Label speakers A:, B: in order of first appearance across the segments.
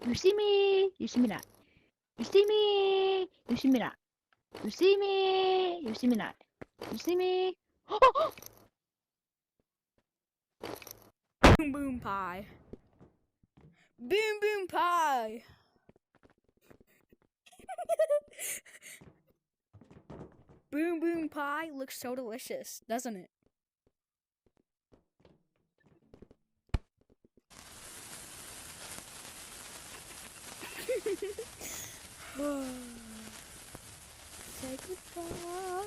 A: You see me? You see me not? You see me? You see me not? You see me? You see me not? You see me?
B: Boom boom pie. Boom boom pie. Boom boom pie looks so delicious, doesn't it? Say goodbye.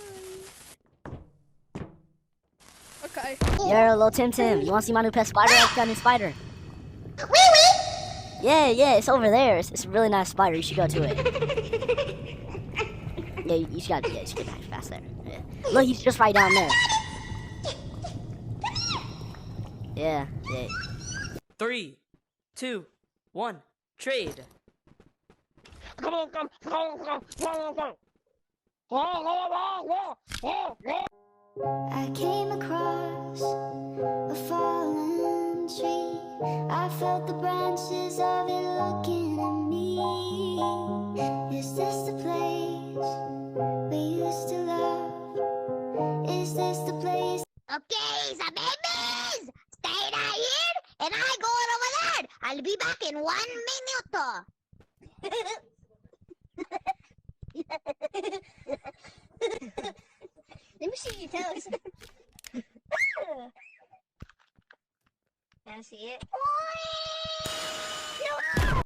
B: Okay.
C: Yo, little Tim, you wanna see my new pet spider? I got a new spider. Yeah, it's over there. It's a really nice spider. You should go to it. Yeah, you should get back fast there. Yeah. Look, he's just right down there. Yeah.
D: 3, 2, 1, trade.
E: I came across a fallen tree. I felt the branches of it looking at me. Is this the place we used to love? Is this the place?
F: Okay, so babies, stay right here, and I going over there. I'll be back in 1 minute. Let me see your toes. Can I see it?